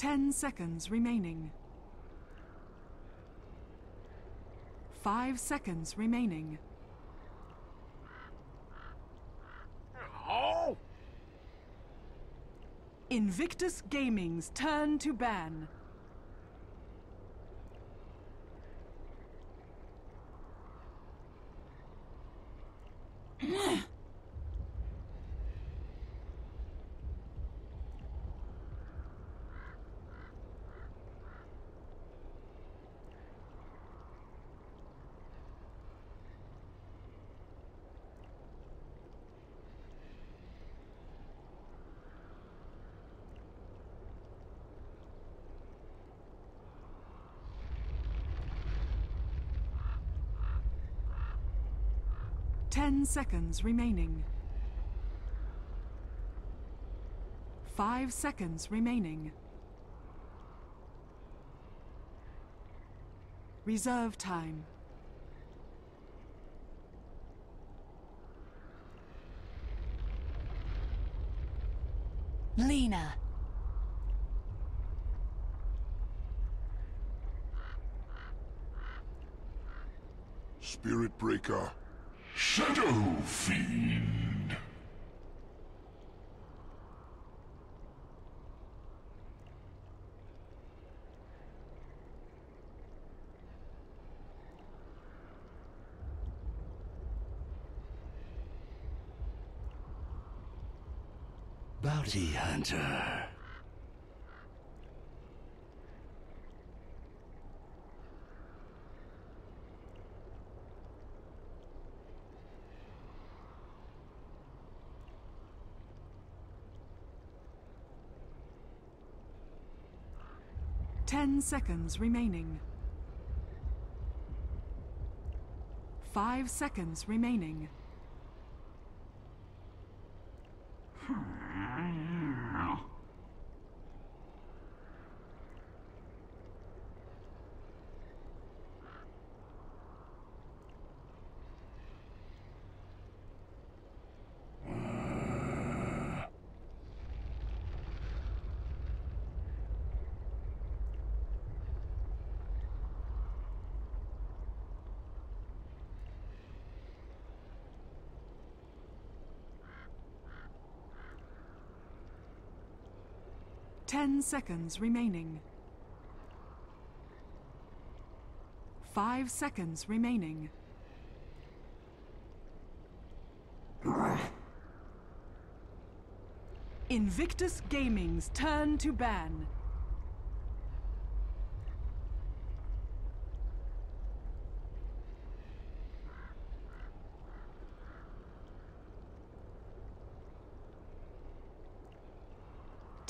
10 seconds remaining. 5 seconds remaining. Oh! Invictus Gaming's turn to ban. Ten seconds remaining. 5 seconds remaining. Reserve time. Lena. Spirit Breaker. Shadow Fiend. Bounty Hunter. 10 seconds remaining. 5 seconds remaining. Ten seconds remaining. 5 seconds remaining. Invictus Gaming's turn to ban.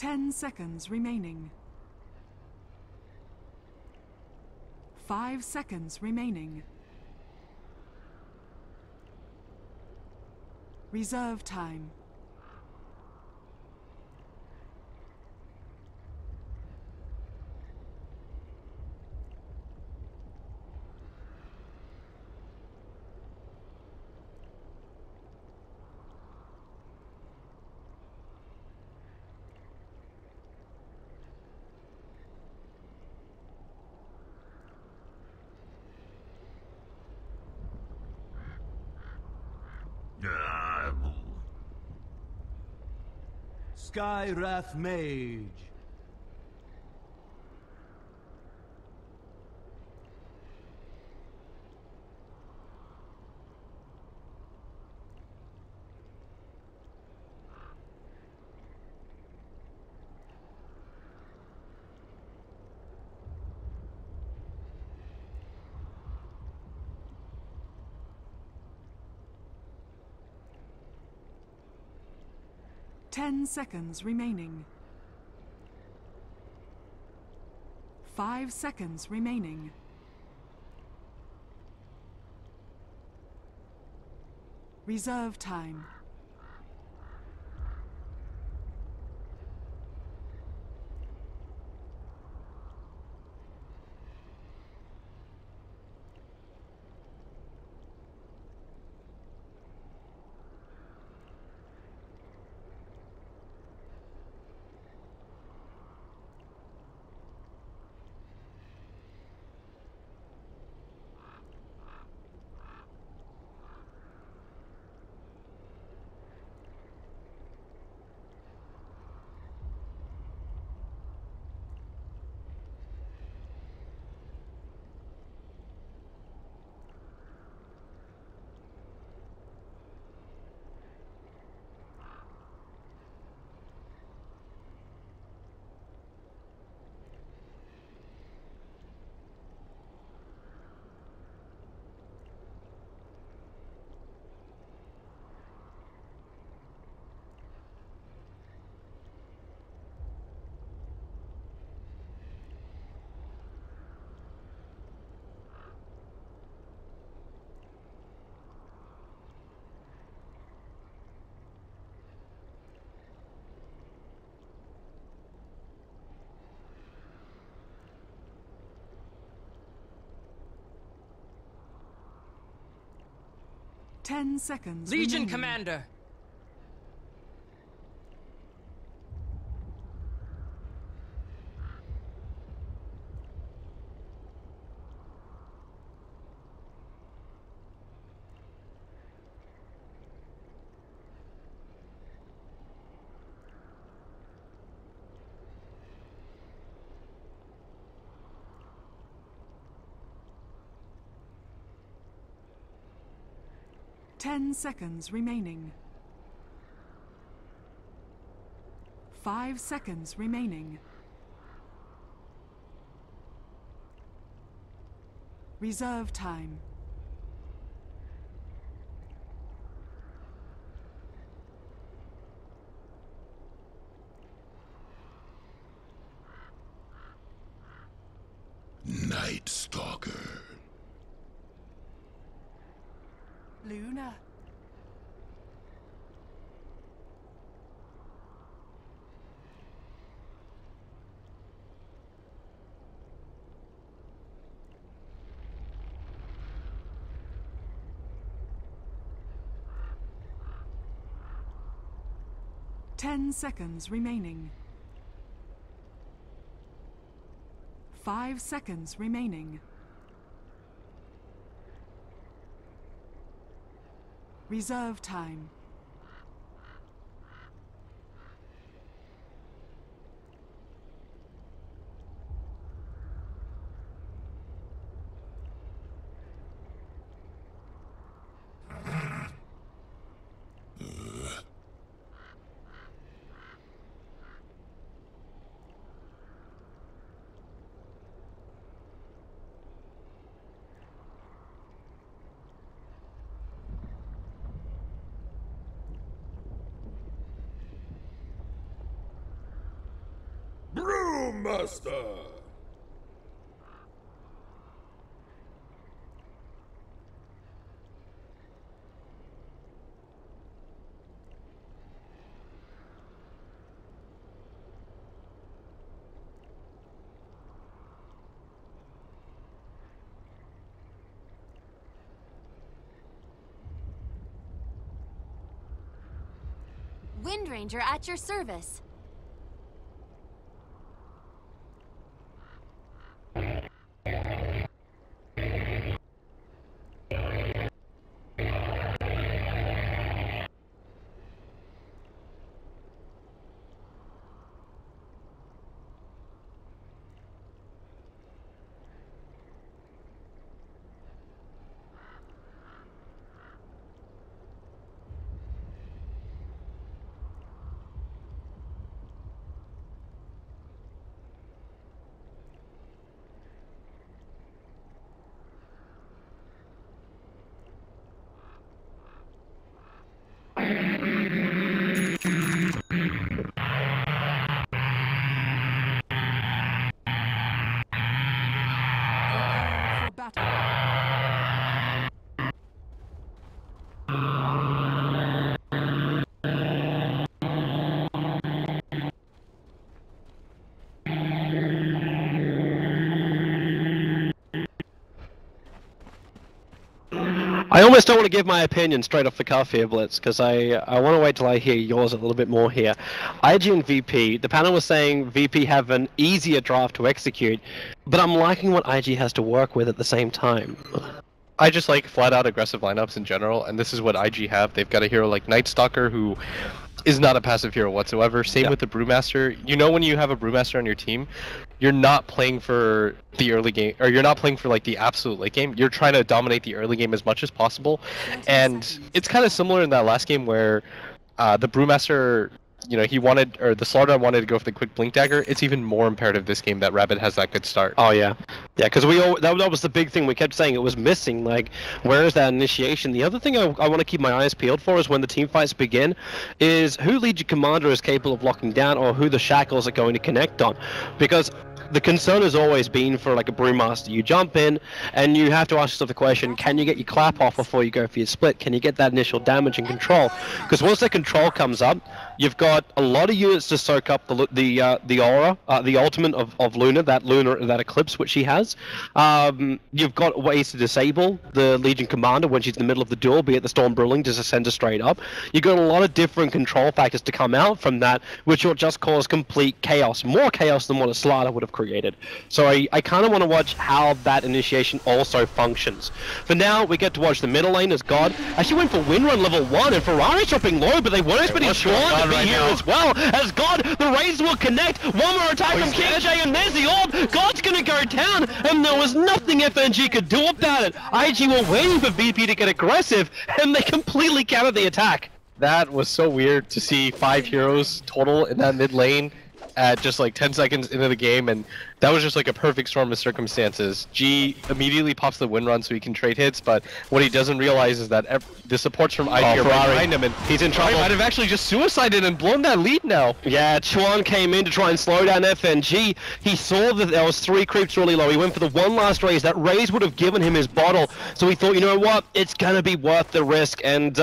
Ten seconds remaining. 5 seconds remaining. Reserve time. Sky Wrath Mage. Ten seconds remaining. 5 seconds remaining. Reserve time. 10 seconds Legion remaining. Commander. Ten seconds remaining. 5 seconds remaining. Reserve time. Night Stalker. Luna. Ten seconds remaining. 5 seconds remaining. Reserve time. Brewmaster! Wind Ranger at your service. Prepare for battle. I almost don't want to give my opinion straight off the cuff here, Blitz, because I want to wait till I hear yours a little bit more here. IG and VP, the panel was saying VP have an easier draft to execute, but I'm liking what IG has to work with at the same time. I just like flat-out aggressive lineups in general, and this is what IG have. They've got a hero like Night Stalker, who is not a passive hero whatsoever. Same with the Brewmaster. You know, when you have a Brewmaster on your team, you're not playing for the early game, or you're not playing for like the absolute late game. You're trying to dominate the early game as much as possible, and it's kind of similar in that last game where the Brewmaster, you know, the Slaughter wanted to go for the quick blink dagger. It's even more imperative this game that Rabbit has that good start. Oh yeah, yeah, because that was the big thing. We kept saying it was missing. Like, where is that initiation? The other thing I want to keep my eyes peeled for is when the team fights begin, is who Legion Commander is capable of locking down, or who the shackles are going to connect on, because the concern has always been for like a Brewmaster, you jump in and you have to ask yourself the question, can you get your clap off before you go for your split? Can you get that initial damage and control? Because once that control comes up, you've got a lot of units to soak up the aura, the ultimate of Luna, that eclipse which she has. You've got ways to disable the Legion Commander when she's in the middle of the duel, be it the Storm Brilling, just to send her straight up. You've got a lot of different control factors to come out from that, which will just cause complete chaos, more chaos than what a Slaughter would have created. So I kind of want to watch how that initiation also functions. For now, we get to watch the middle lane as God actually went for win run level 1, and Ferrari's dropping low, but they weren't expecting Sean to be here as well. As God, the Rays will connect. One more attack from KJ, and there's the orb. God's gonna go down, and there was nothing FNG could do about it. IG were waiting for VP to get aggressive, and they completely countered the attack. That was so weird to see 5 heroes total in that mid lane at just like 10 seconds into the game, and that was just like a perfect storm of circumstances. G immediately pops the win run so he can trade hits, but what he doesn't realize is that the supports from IG are right behind him, and he's in trouble. He might have actually just suicided and blown that lead now. Yeah, Chuan came in to try and slow down FNG. He saw that there was 3 creeps really low. He went for the one last raise. That raise would have given him his bottle, so he thought, you know what, it's gonna be worth the risk, and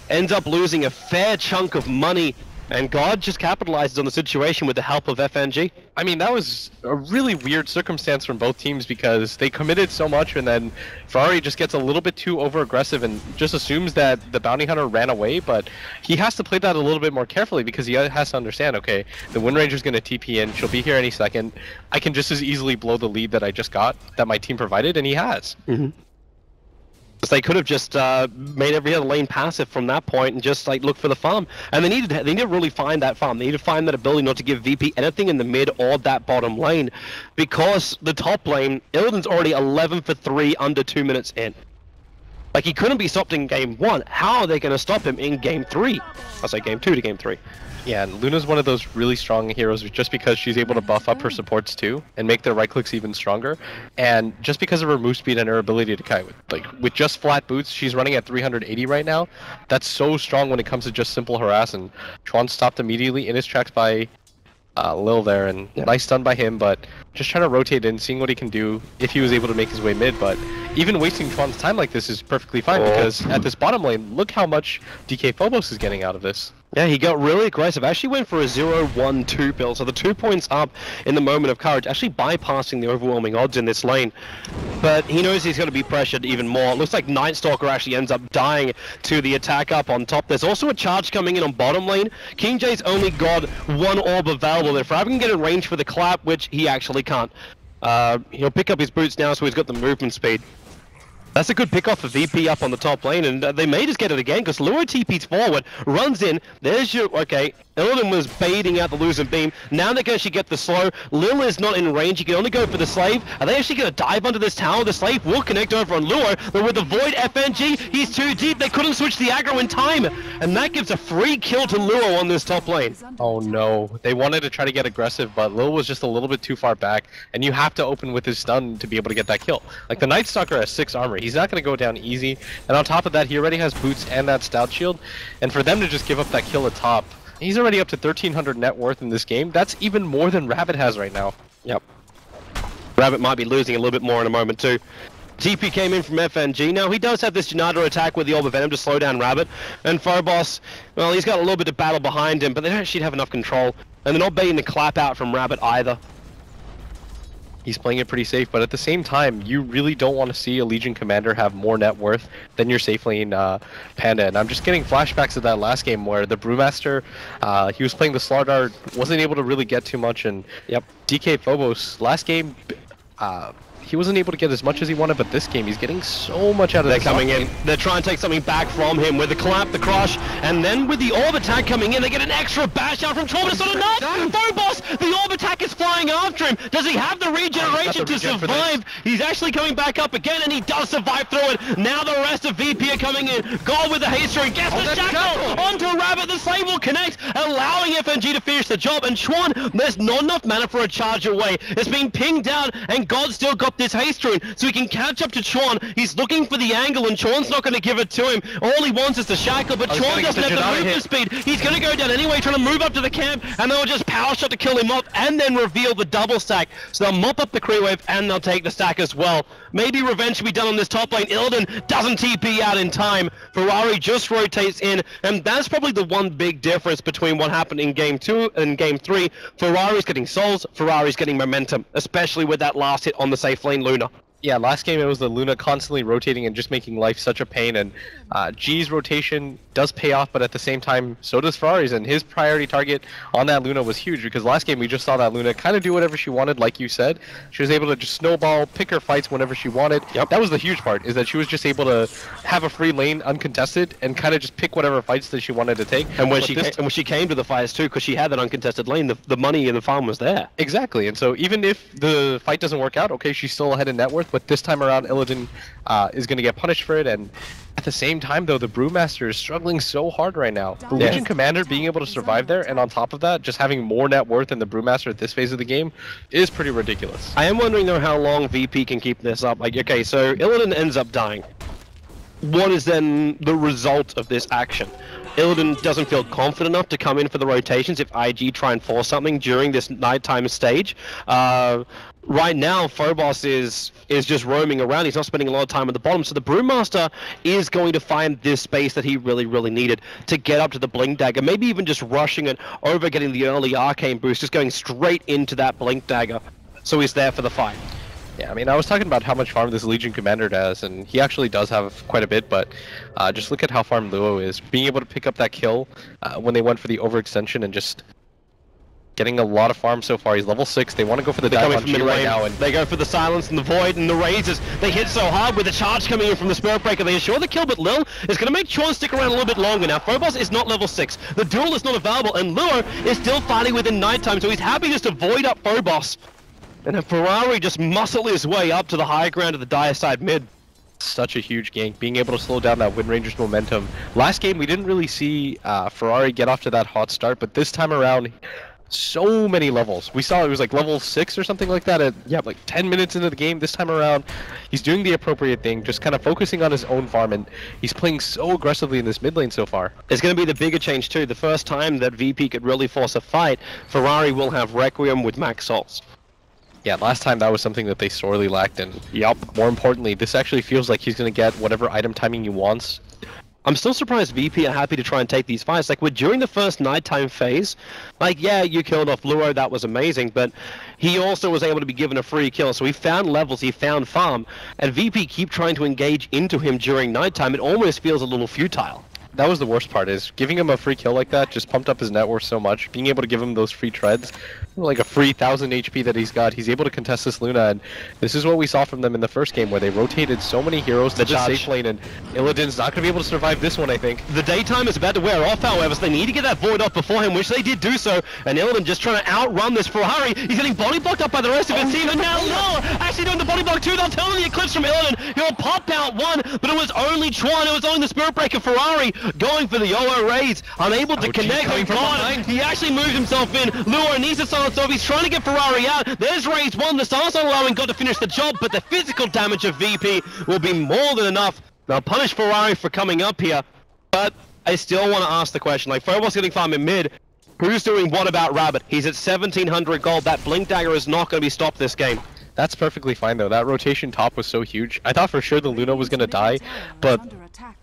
ends up losing a fair chunk of money. And God just capitalizes on the situation with the help of FNG. I mean, that was a really weird circumstance from both teams because they committed so much, and then Ferrari just gets a little bit too over-aggressive and just assumes that the bounty hunter ran away, but he has to play that a little bit more carefully because he has to understand, okay, the Wind Ranger's going to TP in, she'll be here any second, I can just as easily blow the lead that I just got, that my team provided, and he has. Mm-hmm. They could have just made every other lane passive from that point and just like look for the farm. And they need to really find that farm. They need to find that ability not to give VP anything in the mid or that bottom lane, because the top lane, Illidan's already 11 for 3 under 2 minutes in. Like, he couldn't be stopped in game 1. How are they going to stop him in game 3? I'll say game 2 to game 3. Yeah, and Luna's one of those really strong heroes just because she's able to buff up her supports too and make their right clicks even stronger. And just because of her move speed and her ability to kite with just flat boots, she's running at 380 right now. That's so strong when it comes to just simple harass, and Chuan stopped immediately in his tracks by Lil there, and nice stun by him, but just trying to rotate in, seeing what he can do if he was able to make his way mid. But even wasting Chuan's time like this is perfectly fine because at this bottom lane, look how much DK Phobos is getting out of this. Yeah, he got really aggressive. Actually went for a 0-1-2 build, so the 2 points up in the moment of courage, actually bypassing the overwhelming odds in this lane. But he knows he's going to be pressured even more. It looks like Night Stalker actually ends up dying to the attack up on top. There's also a charge coming in on bottom lane. King J's only got 1 orb available. If Rav can get in range for the clap, which he actually can't, he'll pick up his boots now, so he's got the movement speed. That's a good pick off for VP up on the top lane, and they may just get it again because Lure TP's forward, runs in, there's your, okay, Illidan was baiting out the losing beam. Now they're going to actually get the slow. Lil is not in range, he can only go for the slave. Are they actually going to dive under this tower? The slave will connect over on Lure, but with the Void FNG, he's too deep, they couldn't switch the aggro in time, and that gives a free kill to Lure on this top lane. Oh no, they wanted to try to get aggressive, but Lil was just a little bit too far back, and you have to open with his stun to be able to get that kill. Like, the Night Stalker has 6 armor, he's not going to go down easy, and on top of that, he already has boots and that stout shield, and for them to just give up that kill at top, he's already up to 1,300 net worth in this game. That's even more than Rabbit has right now. Yep. Rabbit might be losing a little bit more in a moment too. TP came in from FNG. Now, he does have this Janada attack with the Orb of Venom to slow down Rabbit. And Phobos, well, he's got a little bit of battle behind him, but they don't actually have enough control. And they're not baiting the clap out from Rabbit either. He's playing it pretty safe, but at the same time, you really don't want to see a Legion Commander have more net worth than your safe lane Panda. And I'm just getting flashbacks of that last game where the Brewmaster, he was playing the Slardar, wasn't able to really get too much, and DK Phobos, last game, he wasn't able to get as much as he wanted, but this game he's getting so much out of They're coming in. They're trying to take something back from him with the clap, the crush, and then with the orb attack coming in, they get an extra bash out from Torb. It's not enough! Phobos! The orb attack is flying after him! Does he have the regeneration to survive? He's actually coming back up again, and he does survive through it. Now the rest of VP are coming in. Goal with the haster, and gets the shackle onto Rabbit. The slave will connect, allowing FNG to finish the job, and Chuan, there's not enough mana for a charge away. It's been pinged out, and God still got up this haste rune so he can catch up to Chuan. He's looking for the angle, and Chuan's not going to give it to him. All he wants is the shackle, but Chuan doesn't have the movement speed. He's going to go down anyway, trying to move up to the camp, and they'll just power shot to kill him off, and then reveal the double stack. So they'll mop up the crew wave, and they'll take the stack as well. Maybe revenge should be done on this top lane. Illidan doesn't TP out in time. Ferrari just rotates in, and that's probably the one big difference between what happened in Game 2 and Game 3. Ferrari's getting souls, Ferrari's getting momentum, especially with that last hit on the safe lane Luna. Yeah, last game it was the Luna constantly rotating and just making life such a pain, and G's rotation does pay off, but at the same time, so does Ferrari's, and his priority target on that Luna was huge, because last game we just saw that Luna kind of do whatever she wanted, like you said. She was able to just snowball, pick her fights whenever she wanted. Yep. That was the huge part, is that she was just able to have a free lane uncontested, and kind of just pick whatever fights that she wanted to take. And when she came to the fights too, because she had that uncontested lane, the money in the farm was there. Exactly, and so even if the fight doesn't work out, okay, she's still ahead in net worth, but this time around Illidan is going to get punished for it, and at the same time though, the Brewmaster is struggling so hard right now. The Legion Commander being able to survive there, and on top of that, just having more net worth than the Brewmaster at this phase of the game is pretty ridiculous. I am wondering though how long VP can keep this up. Like, okay, so Illidan ends up dying. What is then the result of this action? Illidan doesn't feel confident enough to come in for the rotations if IG try and force something during this nighttime stage. Right now, Phobos is just roaming around. He's not spending a lot of time at the bottom, so the Brewmaster is going to find this space that he really, really needed to get up to the Blink Dagger. Maybe even just rushing it over, getting the early Arcane boost, just going straight into that Blink Dagger. So he's there for the fight. Yeah, I mean, I was talking about how much farm this Legion Commander does, and he actually does have quite a bit, but just look at how farmed Luo is. Being able to pick up that kill when they went for the overextension and just getting a lot of farm so far. He's level 6. They want to go for the dive on G right now, and they go for the silence and the void and the raises. They hit so hard with the charge coming in from the Spirit Breaker. They ensure the kill, but Lil is going to make Chuan stick around a little bit longer. Now, Phobos is not level 6. The duel is not available, and Luo is still fighting within nighttime, so he's happy just to void up Phobos. And then Ferrari just muscle his way up to the high ground of the dire side mid. Such a huge gank, being able to slow down that Wind Ranger's momentum. Last game, we didn't really see Ferrari get off to that hot start, but this time around, so many levels. We saw it was like level 6 or something like that at like 10 minutes into the game. This time around, he's doing the appropriate thing, just kind of focusing on his own farm, and he's playing so aggressively in this mid lane so far. It's going to be the bigger change too. The first time that VP could really force a fight, Ferrari will have Requiem with max souls. Yeah, last time that was something that they sorely lacked, and more importantly, this actually feels like he's going to get whatever item timing he wants. I'm still surprised VP are happy to try and take these fights. Like, during the first nighttime phase, like, yeah, you killed off Luo, that was amazing, but he also was able to be given a free kill, so he found levels, he found farm, and VP keep trying to engage into him during nighttime. It almost feels a little futile. That was the worst part, is giving him a free kill like that just pumped up his net worth so much. Being able to give him those free treads, like a free 1000 HP that he's got, he's able to contest this Luna, and this is what we saw from them in the first game, where they rotated so many heroes to the safe lane, and Illidan's not going to be able to survive this one, I think. The daytime is about to wear off, however, so they need to get that void off before him, which they did do so, and Illidan just trying to outrun this Ferrari. He's getting body blocked up by the rest of his team, and now Lil actually doing the body block too. They'll tell him the Eclipse from Illidan. He'll pop out one, but it was only Chuan, it was only the Spirit Breaker Ferrari going for the YOLO raise, unable to connect. He actually moved himself in. Luo needs to silence off. He's trying to get Ferrari out. There's raise 1. The silence not allowing God to finish the job, but the physical damage of VP will be more than enough. They'll punish Ferrari for coming up here, but I still want to ask the question, like, Phobos getting farm in mid, who's doing what about Rabbit? He's at 1700 gold. That Blink Dagger is not going to be stopped this game. That's perfectly fine though. That rotation top was so huge. I thought for sure the Luna was going to die, but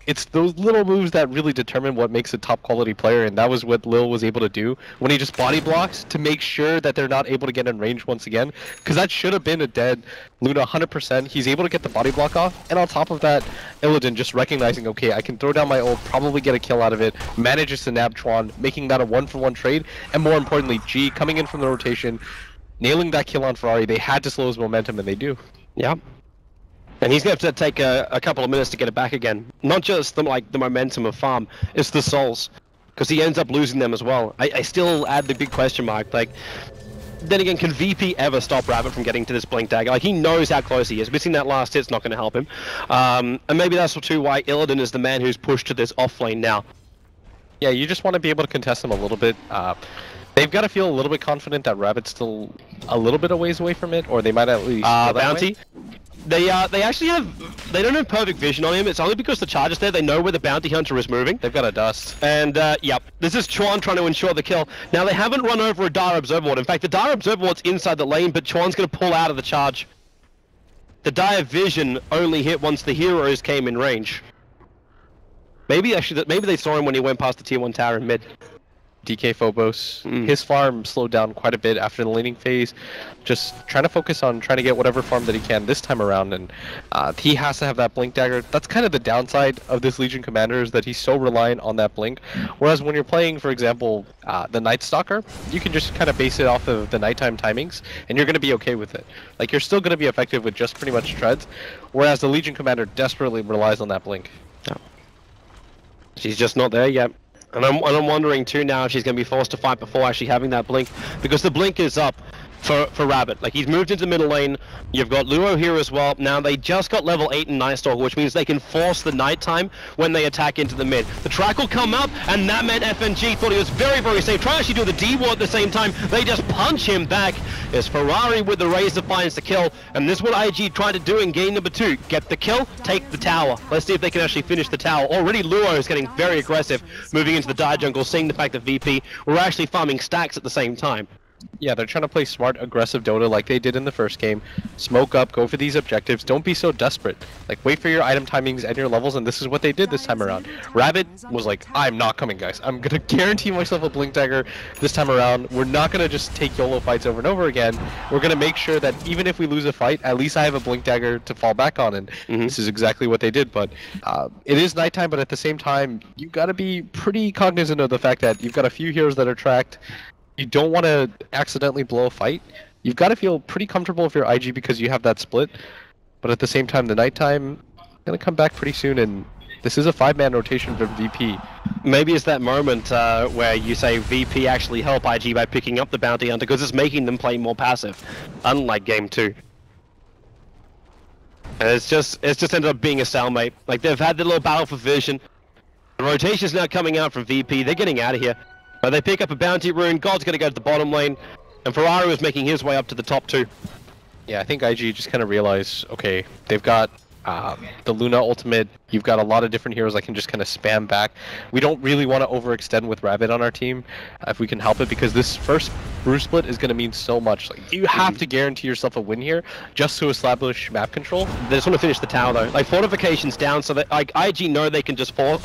it's those little moves that really determine what makes a top quality player, and that was what Lil was able to do when he just body blocks to make sure that they're not able to get in range once again, because that should have been a dead Luna 100%. He's able to get the body block off, and on top of that, Illidan just recognizing, okay, I can throw down my ult, probably get a kill out of it, manages to nab Chuan, making that a 1-for-1 trade, and more importantly, G coming in from the rotation, nailing that kill on Ferrari. They had to slow his momentum, and they do. Yeah. And he's going to have to take a couple of minutes to get it back again. Not just the momentum of farm, it's the souls. Because he ends up losing them as well. I still add the big question mark. Like, then again, can VP ever stop Rabbit from getting to this Blink Dagger? Like, he knows how close he is. Missing that last hit's not going to help him. And maybe that's too why Illidan is the man who's pushed to this off lane now. Yeah, you just want to be able to contest them a little bit. They've got to feel a little bit confident that Rabbit's still a little bit a ways away from it, or they might at least feel that Bounty. way. They actually don't have perfect vision on him. It's only because the charge is there. They know where the bounty hunter is moving. They've got a dust. And yep, this is Chuan trying to ensure the kill. Now they haven't run over a Dire Observer Ward. In fact, the Dire Observer Ward's inside the lane, but Chuan's going to pull out of the charge. The Dire Vision only hit once the heroes came in range. Maybe they saw him when he went past the tier 1 tower in mid. DK Phobos, his farm slowed down quite a bit after the laning phase. Just trying to focus on trying to get whatever farm that he can this time around, and he has to have that blink dagger. That's kind of the downside of this Legion commander, is that he's so reliant on that blink. Whereas when you're playing, for example, the Night Stalker, you can just kind of base it off of the nighttime timings, and you're going to be okay with it. Like, you're still going to be effective with just pretty much treads, whereas the Legion commander desperately relies on that blink. Yeah. She's just not there yet. And I'm wondering too now if she's going to be forced to fight before actually having that blink, because the blink is up for Rabbit. Like, he's moved into the middle lane. You've got Luo here as well. Now they just got level 8 in Night Stalker, which means they can force the nighttime when they attack into the mid. The track will come up, and that meant FNG thought he was very, very safe. Try to actually do the D-ward at the same time. They just punch him back. As Ferrari with the Razor finds the kill, and this is what IG tried to do in game number 2. Get the kill, take the tower. Let's see if they can actually finish the tower. Already Luo is getting very aggressive, moving into the Dire jungle, seeing the fact that VP were actually farming stacks at the same time. Yeah, they're trying to play smart, aggressive Dota like they did in the first game. Smoke up, go for these objectives, don't be so desperate. Like, wait for your item timings and your levels, and this is what they did this time around. Rabbit was like, I'm not coming, guys. I'm gonna guarantee myself a blink dagger this time around. We're not gonna just take YOLO fights over and over again. We're gonna make sure that even if we lose a fight, at least I have a blink dagger to fall back on, and this is exactly what they did. But it is nighttime, but at the same time, you gotta be pretty cognizant of the fact that you've got a few heroes that are tracked. You don't want to accidentally blow a fight. You've got to feel pretty comfortable if you're IG because you have that split. But at the same time, the nighttime going to come back pretty soon, and this is a 5-man rotation for VP. Maybe it's that moment where you say VP actually help IG by picking up the bounty hunter, because it's making them play more passive, unlike game 2. And it's just ended up being a stalemate. Like, they've had the little battle for vision. The rotation's now coming out from VP. They're getting out of here. But they pick up a bounty rune. God's going to go to the bottom lane, and Ferrari was making his way up to the top 2. Yeah, I think IG just kind of realized, okay, they've got the Luna ultimate. You've got a lot of different heroes that can just kind of spam back. We don't really want to overextend with Rabbit on our team if we can help it, because this first Bruce split is going to mean so much. Like, you have to guarantee yourself a win here just to establish map control. They just want to finish the tower though. Like, fortifications down so that like IG know they can just force.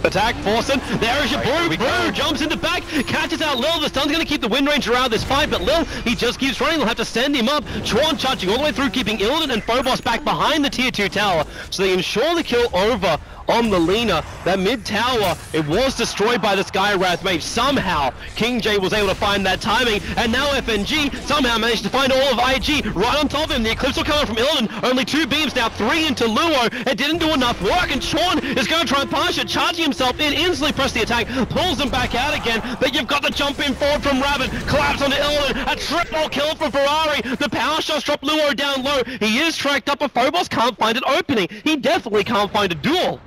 Attack, forcing. There is your Brew. Brew jumps in the back, catches out Lil. The stun's going to keep the Wind Ranger out of this fight, but Lil, he just keeps running. They'll have to send him up. Chuan charging all the way through, keeping Illidan and Phobos back behind the tier 2 tower, so they ensure the kill over on the Lina. That mid tower, it was destroyed by the Skywrath Mage. Somehow, King J was able to find that timing, and now FNG somehow managed to find all of IG right on top of him. The Eclipse will come from Illidan. Only 2 beams now, 3 into Luo. It didn't do enough work, and Chuan is going to try and punish it, charging himself in, instantly press the attack, pulls them back out again, but you've got the jump in forward from Rabbit, collapse onto Illidan, a triple kill for Ferrari. The power shots drop Luo down low. He is tracked up, but Phobos can't find an opening. He definitely can't find a duel.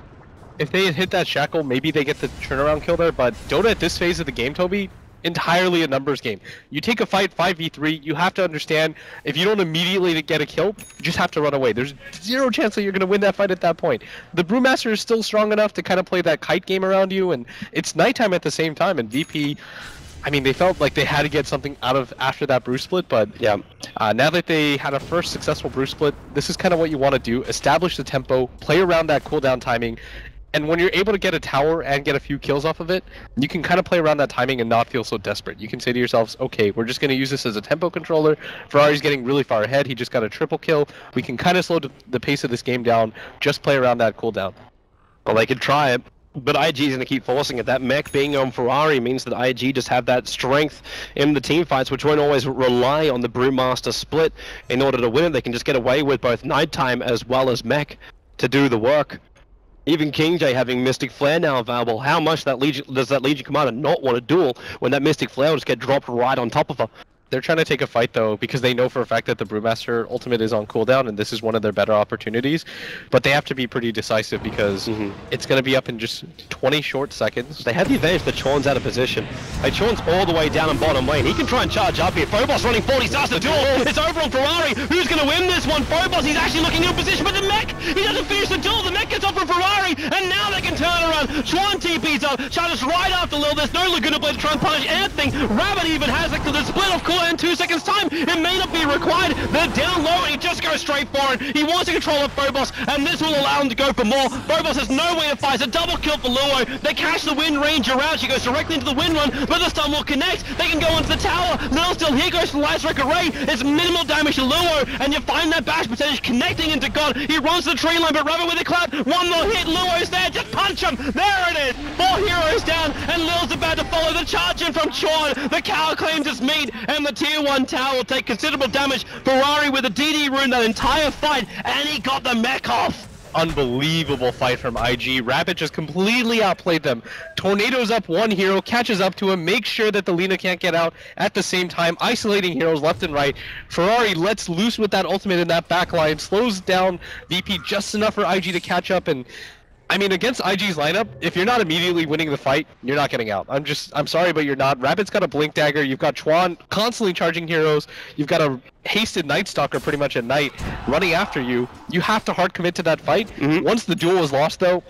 If they had hit that shackle, maybe they get the turnaround kill there, but Dota at this phase of the game, Toby, entirely a numbers game. You take a fight 5v3, you have to understand, if you don't immediately get a kill, you just have to run away. There's zero chance that you're going to win that fight at that point. The Brewmaster is still strong enough to kind of play that kite game around you, and it's nighttime at the same time, and VP, I mean, they felt like they had to get something out of after that Brew split, but yeah, now that they had a first successful Brew split, this is kind of what you want to do. Establish the tempo, play around that cooldown timing, and when you're able to get a tower and get a few kills off of it, you can kind of play around that timing and not feel so desperate. You can say to yourselves, okay, we're just going to use this as a tempo controller. Ferrari's getting really far ahead. He just got a triple kill. We can kind of slow the pace of this game down. Just play around that cooldown. Well, they could try it, but IG is going to keep forcing it. That mech being on Ferrari means that IG just have that strength in the team fights, which won't always rely on the Brewmaster split in order to win it. They can just get away with both nighttime as well as mech to do the work. Even King J having Mystic Flare now available, how much does that Legion commander not want to duel when that Mystic Flare will just get dropped right on top of her? They're trying to take a fight though because they know for a fact that the Brewmaster ultimate is on cooldown and this is one of their better opportunities. But they have to be pretty decisive because it's going to be up in just 20 short seconds. They have the advantage that Chorn's out of position. Like, Chorn's all the way down in bottom lane. He can try and charge up here. Phobos running 40, starts the duel. It's over on Ferrari. Who's going to win this one? Phobos, he's actually looking in position, but the mech, he doesn't finish the duel. The mech gets off from Ferrari, and now they can turn around. Chorn TP's up, charges right after Lil. There's no Laguna Blade to try and punish anything. Rabbit even has it to the split of course in 2 seconds time. It may not be required. They're down low and he just goes straight for it. He wants to control of Phobos and this will allow him to go for more. Phobos has no way to fight. It's a double kill for Luo. They catch the Wind Ranger out. She goes directly into the Wind Run, but the stun will connect. They can go into the tower. Lil still here, goes for the Light Strike Array. It's minimal damage to Luo and you find that bash percentage connecting into God. He runs to the tree line, but Rabbit with a clap. One more hit. Luo's there. Just punch him. There it is. 4 heroes down and Lil's about to follow the charge in from Chorn. The cow claims its meat and the tier 1 tower will take considerable damage. Ferrari with a DD rune that entire fight and he got the mech off. Unbelievable fight from IG. Rabbit just completely outplayed them. Tornadoes up one hero, catches up to him, makes sure that the Lina can't get out at the same time, isolating heroes left and right. Ferrari lets loose with that ultimate in that backline, slows down VP just enough for IG to catch up, and I mean, against IG's lineup, if you're not immediately winning the fight, you're not getting out. I'm sorry, but you're not. Rabbit's got a Blink Dagger, you've got Chuan constantly charging heroes, you've got a hasted Night Stalker pretty much at night running after you. You have to hard commit to that fight. Once the duel is lost though,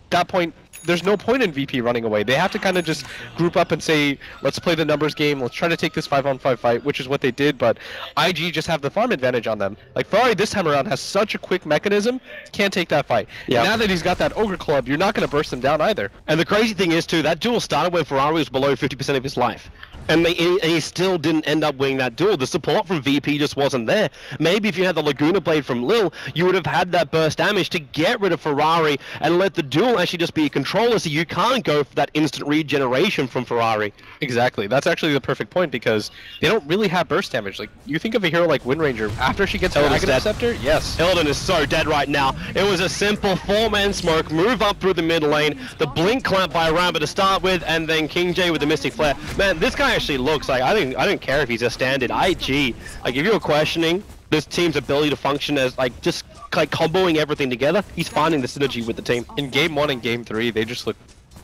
that point, there's no point in VP running away. They have to kind of just group up and say, let's play the numbers game, let's try to take this 5-on-5 fight, which is what they did, but IG just have the farm advantage on them. Like, Ferrari this time around has such a quick mechanism, can't take that fight. Yeah. Now that he's got that Ogre Club, you're not going to burst him down either. And the crazy thing is, too, that duel started when Ferrari was below 50% of his life. And he still didn't end up winning that duel. The support from VP just wasn't there. Maybe if you had the Laguna Blade from Lil, you would have had that burst damage to get rid of Ferrari and let the duel actually just be a controller so you can't go for that instant regeneration from Ferrari. Exactly. That's actually the perfect point because they don't really have burst damage. Like, you think of a hero like Wind Ranger, after she gets an Aghanim Scepter, yes. Illidan is so dead right now. It was a simple 4-man smoke, move up through the mid lane, the blink clamp by Rabbit to start with, and then King J with the Mystic Flare. Man, this guy actually looks like, I don't care if he's a stand-in. IG, like, if you're questioning this team's ability to function as, like, just like comboing everything together, he's finding the synergy with the team. In Game 1 and Game 3, they just look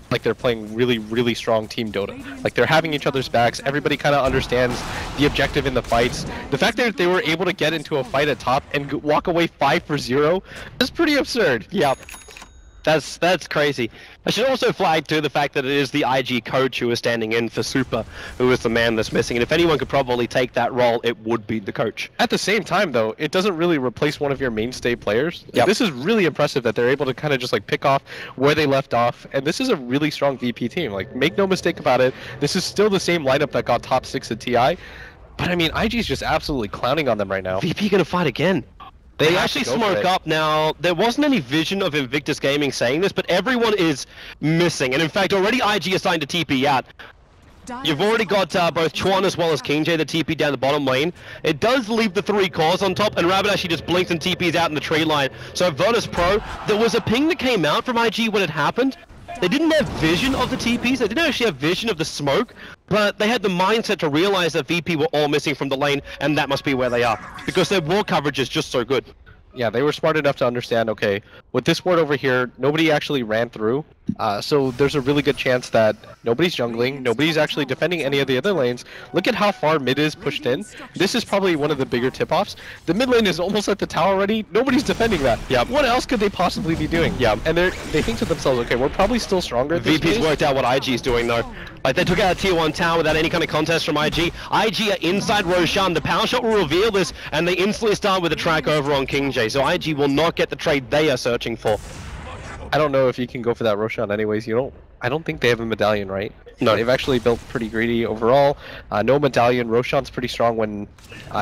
like they're playing really, really strong team Dota. Like, they're having each other's backs, everybody kind of understands the objective in the fights. The fact that they were able to get into a fight at top and walk away 5-0 is pretty absurd. Yeah. That's crazy. I should also flag too the fact that it is the IG coach who is standing in for Super, who is the man that's missing. And if anyone could probably take that role, it would be the coach. At the same time, though, it doesn't really replace one of your mainstay players. Yep. This is really impressive that they're able to kind of just like pick off where they left off. And this is a really strong VP team. Like, make no mistake about it. This is still the same lineup that got top 6 at TI. But I mean, IG's just absolutely clowning on them right now. VP gonna fight again. They actually smoke up now. There wasn't any vision of Invictus Gaming saying this, but everyone is missing. And in fact, already IG assigned to TP out. You've already got both Chuan as well as King J, the TP down the bottom lane. It does leave the 3 cores on top, and Rabbit actually just blinks and TPs out in the tree line. So Virtus Pro, there was a ping that came out from IG when it happened. They didn't have vision of the TPs, they didn't actually have vision of the smoke, but they had the mindset to realize that VP were all missing from the lane, and that must be where they are, because their wall coverage is just so good. Yeah, they were smart enough to understand, okay, with this ward over here, nobody actually ran through, so there's a really good chance that nobody's jungling, nobody's actually defending any of the other lanes. Look at how far mid is pushed in. This is probably one of the bigger tip-offs. The mid lane is almost at the tower already, nobody's defending that. Yeah. What else could they possibly be doing? Yeah. And they think to themselves, okay, we're probably still stronger. VP's worked out what IG's doing though. Like, they took out a tier 1 tower without any kind of contest from IG. IG are inside Roshan. The power shot will reveal this, and they instantly start with a track over on King J. So IG will not get the trade they are searching for. I don't know if you can go for that Roshan anyways. I don't think they have a medallion, right? No. They've actually built pretty greedy overall. No medallion. Roshan's pretty strong when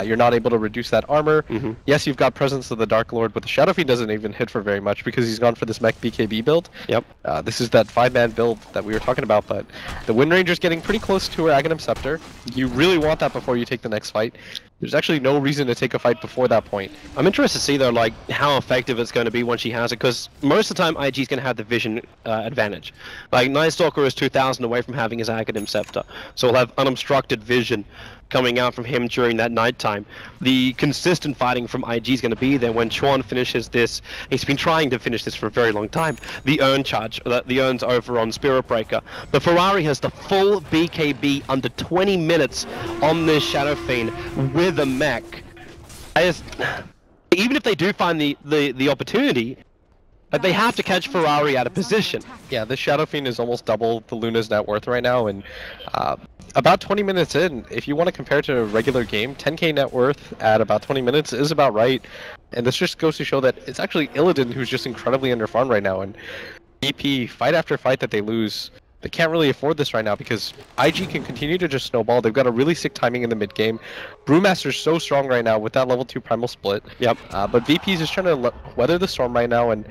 you're not able to reduce that armor. Yes, you've got Presence of the Dark Lord, but the Shadow Fiend doesn't even hit for very much because he's gone for this mech BKB build. Yep. This is that 5-man build that we were talking about, but the Wind Ranger's getting pretty close to her Aghanim Scepter. You really want that before you take the next fight. There's actually no reason to take a fight before that point. I'm interested to see though, like how effective it's going to be once she has it, because most of the time IG's going to have the vision advantage. Like Night Stalker is 2,000 away from having his Academ Scepter, so we'll have unobstructed vision coming out from him during that nighttime. The consistent fighting from IG is going to be there when Chuan finishes this. He's been trying to finish this for a very long time. The Urn charge, the Urn's over on Spirit Breaker. But Ferrari has the full BKB under 20 minutes on this Shadow Fiend with a mech. Even if they do find the opportunity, but they have to catch Ferrari out of position. Yeah, this Shadow Fiend is almost double the Luna's net worth right now, and about 20 minutes in, if you want to compare it to a regular game, 10k net worth at about 20 minutes is about right. And this just goes to show that it's actually Illidan who's just incredibly underfarmed right now, and VP, fight after fight that they lose, they can't really afford this right now because IG can continue to just snowball. They've got a really sick timing in the mid game. Brewmaster's so strong right now with that level 2 primal split. Yep. But VP's just trying to weather the storm right now, and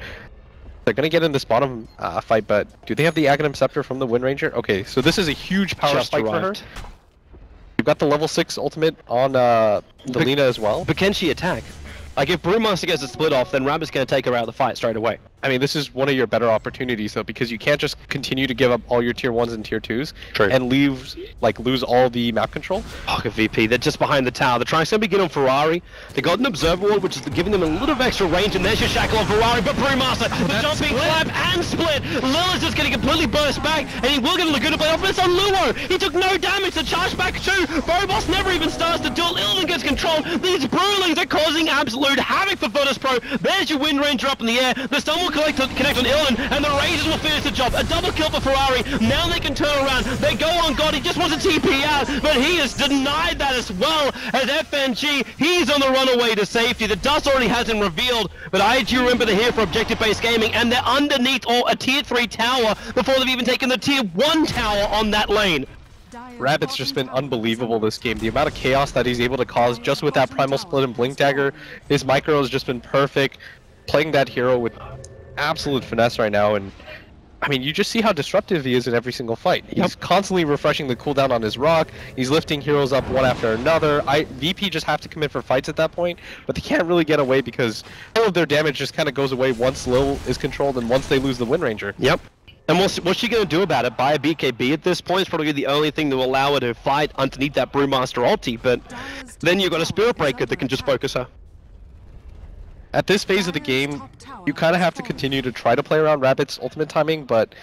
they're going to get in this bottom fight, but do they have the Aghanim Scepter from the Wind Ranger? Okay, so this is a huge power spike for her. We've got the level 6 ultimate on the Lina as well. But can she attack? Like, if Brewmaster gets a split off, then Rabbit's going to take her out of the fight straight away. I mean, this is one of your better opportunities, though, because you can't just continue to give up all your tier 1s and tier 2s and lose all the map control. Fuck a VP, they're just behind the tower. They're trying to begin on Ferrari. They got an Observer Ward, which is giving them a little bit of extra range, and there's your shackle on Ferrari, but Brewmaster, the jumping clap and split. Lil is just getting completely burst back, and he will get a Laguna play off, but it's on Luo. He took no damage to charge back too. Boboss never even starts to duel. Illidan gets controlled. These Brewlings are causing absolute havoc for Virtus Pro. There's your Wind Ranger up in the air. The stun will connect on Illidan, and the Rangers will finish the job. A double kill for Ferrari. Now they can turn around. They go on God. He just wants a TP out, but he has denied that as well as FNG. He's on the runaway to safety. The dust already has him revealed, but IG remember they're here for objective-based gaming, and they're underneath a tier 3 tower before they've even taken the tier 1 tower on that lane. Rabbit's just been unbelievable this game. The amount of chaos that he's able to cause just with that primal split and blink dagger. His micro has just been perfect. Playing that hero with absolute finesse right now, and I mean, you just see how disruptive he is in every single fight. He's constantly refreshing the cooldown on his rock. He's lifting heroes up one after another. VP just have to commit for fights at that point, but they can't really get away because all of their damage just kind of goes away once Lil is controlled and once they lose the Wind Ranger. Yep. And what's she going to do about it? Buy a BKB at this point? It's probably the only thing that will allow her to fight underneath that Brewmaster ulti, but then you've got a Spirit Breaker that can just focus her. At this phase of the game, you kind of have to continue to try to play around Rabbit's ultimate timing, but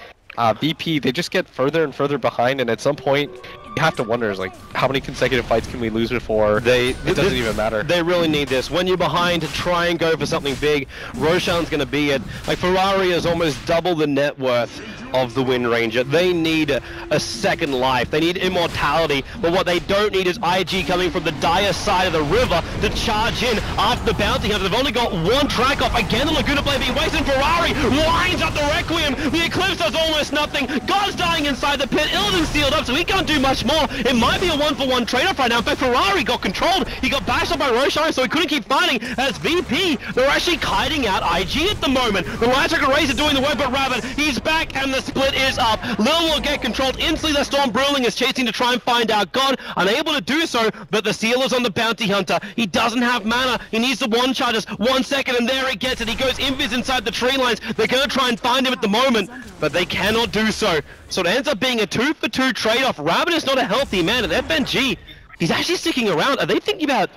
VP, they just get further and further behind, and at some point, you have to wonder, like, how many consecutive fights can we lose before it doesn't even matter. They really need this. When you're behind, to try and go for something big, Roshan's going to be it. Like, Ferrari is almost double the net worth of the Wind Ranger. They need a second life. They need immortality, but what they don't need is IG coming from the dire side of the river to charge in after the bounty hunter. They've only got one track off. Again, the Laguna Blade being wasted. Ferrari winds up the Requiem. The Eclipse does almost nothing. God's dying inside the pit. Illidan sealed up, so he can't do much more. It might be a 1-for-1 trade-off right now, but Ferrari got controlled. He got bashed up by Roshan, so he couldn't keep fighting. As VP, they're actually kiting out IG at the moment. The Light Tracker Razor doing the work, but Rabbit, he's back, and the split is up. Lil will get controlled. Instantly, the Storm Brewling is chasing to try and find out God. Unable to do so, but the seal is on the Bounty Hunter. He doesn't have mana. He needs the one charges. 1 second, and there he gets it. He goes invis inside the tree lines. They're going to try and find him at the moment, but they cannot do so. So it ends up being a 2-for-2 trade-off. Rabbit is not a healthy man, and FNG, he's actually sticking around. Are they thinking about...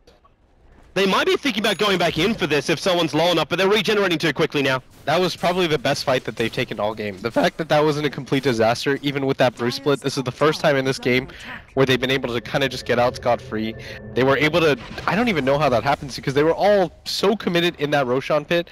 They might be thinking about going back in for this if someone's low enough, but they're regenerating too quickly now. That was probably the best fight that they've taken all game. The fact that that wasn't a complete disaster, even with that brew split, this is the first time in this game where they've been able to kind of just get out scot-free. They were able to... I don't even know how that happens because they were all so committed in that Roshan pit.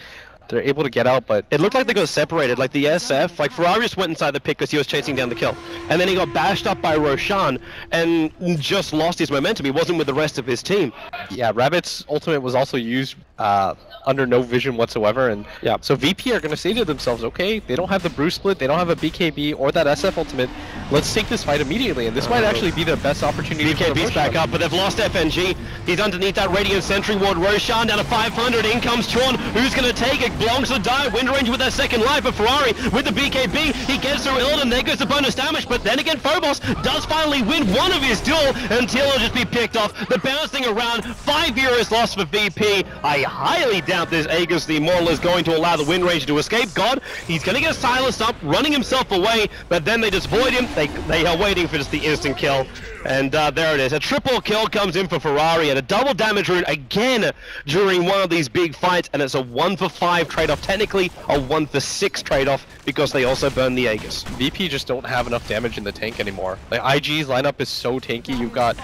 They're able to get out, but it looked like they got separated. Like the SF, like Ferrari just went inside the pit because he was chasing down the kill, and then he got bashed up by Roshan and just lost his momentum. He wasn't with the rest of his team. Yeah, Rabbit's ultimate was also used under no vision whatsoever, and yeah, so VP are going to say to themselves, okay, they don't have the brew split, they don't have a BKB or that SF ultimate, let's take this fight immediately, and this might actually be their best opportunity. BKB's back up, but they've lost FNG. He's underneath that Radiant Sentry Ward. Roshan down to 500, in comes Chuan, who's going to take it? Belongs to die. Wind Ranger with that second life, but Ferrari with the BKB, he gets through Illidan. There goes the bonus damage, but but then again, Phobos does finally win one of his duel until it'll just be picked off. The bouncing around, 5 heroes lost for VP. I highly doubt this Aegis the Immortal is going to allow the Wind Ranger to escape. God, he's going to get silenced up, running himself away, but then they just void him. They are waiting for just the instant kill. And there it is. A triple kill comes in for Ferrari and a double damage rune again during one of these big fights, and it's a 1-for-5 trade-off. Technically a 1-for-6 trade-off because they also burn the Aegis. VP just don't have enough damage in the tank anymore. Like, IG's lineup is so tanky. You've got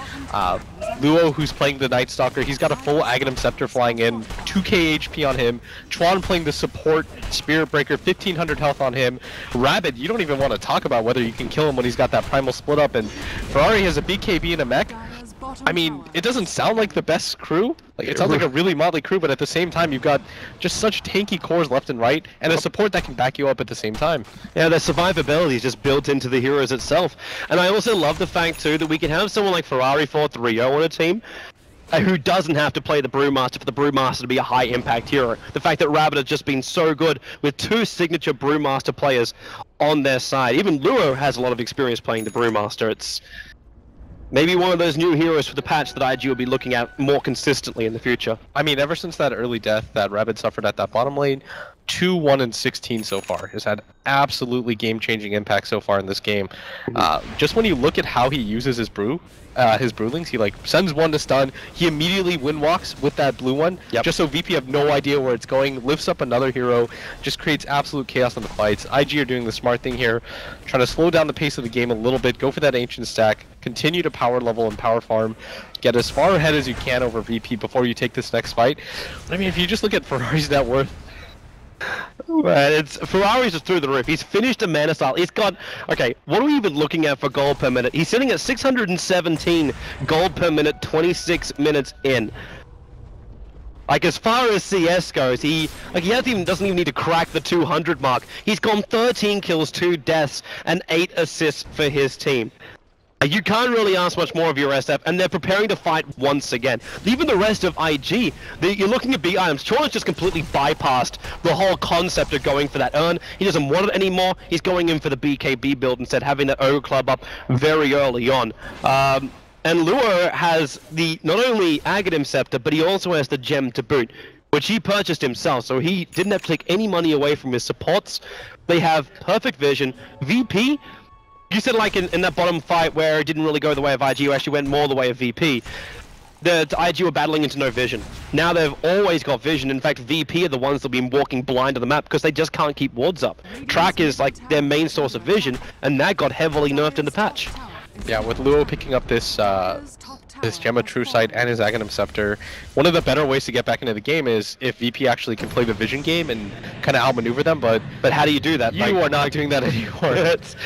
Luo, who's playing the Night Stalker. He's got a full Aghanim Scepter flying in, 2k HP on him. Chuan playing the support Spirit Breaker, 1500 health on him. Rabbit, you don't even want to talk about whether you can kill him when he's got that Primal Split Up, and Ferrari has a BKB and a mech. I mean, it doesn't sound like the best crew. Like, it sounds like a really motley crew, but at the same time, you've got just such tanky cores left and right, and a support that can back you up at the same time. Yeah, their survivability is just built into the heroes itself. And I also love the fact, too, that we can have someone like Ferrari 4-3-0 on a team who doesn't have to play the Brewmaster for the Brewmaster to be a high-impact hero. The fact that Rabbit has just been so good with 2 signature Brewmaster players on their side. Even Luo has a lot of experience playing the Brewmaster. It's maybe one of those new heroes for the patch that IG will be looking at more consistently in the future. I mean, ever since that early death that Rabbit suffered at that bottom lane, 2-1-16 so far has had absolutely game-changing impact so far in this game. Just when you look at how he uses his brewlings, he like sends one to stun, he immediately wind walks with that blue one, just so VP have no idea where it's going, lifts up another hero, just creates absolute chaos in the fights. IG are doing the smart thing here, trying to slow down the pace of the game a little bit, go for that ancient stack, continue to power level and power farm, get as far ahead as you can over VP before you take this next fight. I mean, if you just look at Ferrari's net worth, Ferrari's just through the roof. He's finished a Mana Style. He's got, okay, what are we even looking at for gold per minute? He's sitting at 617 gold per minute, 26 minutes in. Like, as far as CS goes, he doesn't even need to crack the 200 mark. He's gone 13 kills, 2 deaths, and 8 assists for his team. You can't really ask much more of your SF, and they're preparing to fight once again. Even the rest of IG, you're looking at B items. Chuan's just completely bypassed the whole concept of going for that urn. He doesn't want it anymore. He's going in for the BKB build instead, having that Ogre Club up very early on. And Luo has not only Aghanim Scepter, but he also has the gem to boot, which he purchased himself, so he didn't have to take any money away from his supports. They have perfect vision. VP, you said like in that bottom fight where it didn't really go the way of IG, you actually went more the way of VP. The IG were battling into no vision. Now they've always got vision. In fact, VP are the ones that have been walking blind to the map because they just can't keep wards up. Track is like their main source of vision, and that got heavily nerfed in the patch. Yeah, with Luo picking up this Gemma True Sight and his Aghanim Scepter, one of the better ways to get back into the game is if VP actually can play the vision game and kind of outmaneuver them, but how do you do that? You are not doing that anymore.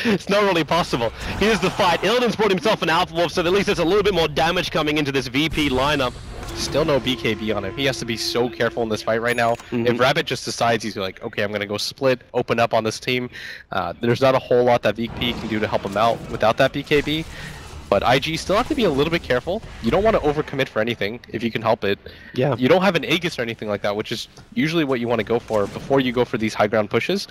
It's not really possible. Here's the fight. Illidan's brought himself an Alpha Wolf, so at least there's a little bit more damage coming into this VP lineup. Still no BKB on him. He has to be so careful in this fight right now. If Rabbit just decides he's like, okay, I'm going to go split, open up on this team, there's not a whole lot that VP can do to help him out without that BKB. But IG still have to be a little bit careful. You don't want to overcommit for anything if you can help it. Yeah. You don't have an Aegis or anything like that, which is usually what you want to go for before you go for these high ground pushes.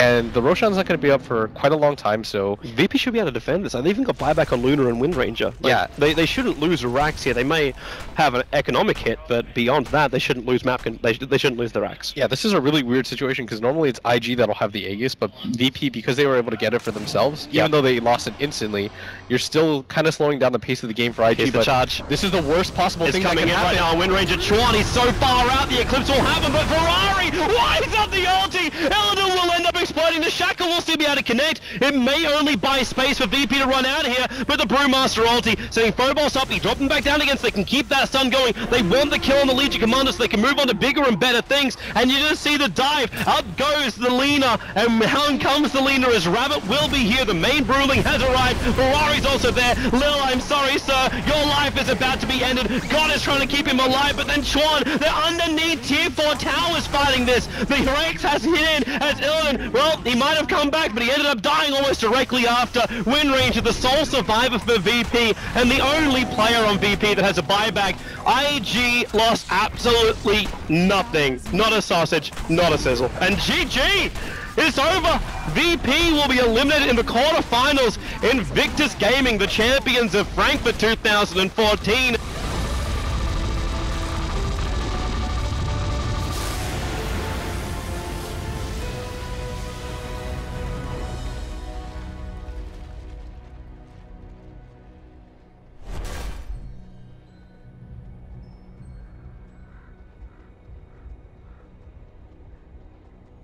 And the Roshan's not going to be up for quite a long time, so VP should be able to defend this. They've even got buyback on Luna and Wind Ranger. Yeah. They shouldn't lose Rax here. They may have an economic hit, but beyond that, they shouldn't lose they shouldn't lose the Rax. Yeah, this is a really weird situation, because normally it's IG that'll have the Aegis, but VP, because they were able to get it for themselves, even though they lost it instantly, you're still kind of slowing down the pace of the game for IG. Here's the charge. This is the worst possible thing coming in right now. Wind Ranger Chuan, he's so far out, the Eclipse will happen, but Ferrari winds up the ulti! Illidan will end up exploding, the Shackle will still be able to connect. It may only buy space for VP to run out here, but the Brewmaster ulti setting Phobos up. He dropped him back down again so they can keep that stun going. They want the kill on the Legion Commander so they can move on to bigger and better things. And you just see the dive. Up goes the Lina, and down comes the Lina as Rabbit will be here. The main Brewling has arrived. Ferrari's also there. Lil, I'm sorry, sir. Your life is about to be ended. God is trying to keep him alive, but then Chuan, they're underneath tier 4 towers fighting this. The Rex has hit in as Illidan Well, he might have come back, but he ended up dying almost directly after. Windranger, the sole survivor for VP, and the only player on VP that has a buyback. IG lost absolutely nothing. Not a sausage, not a sizzle. And GG! It's over! VP will be eliminated in the quarterfinals. Invictus Gaming, the champions of Frankfurt 2014.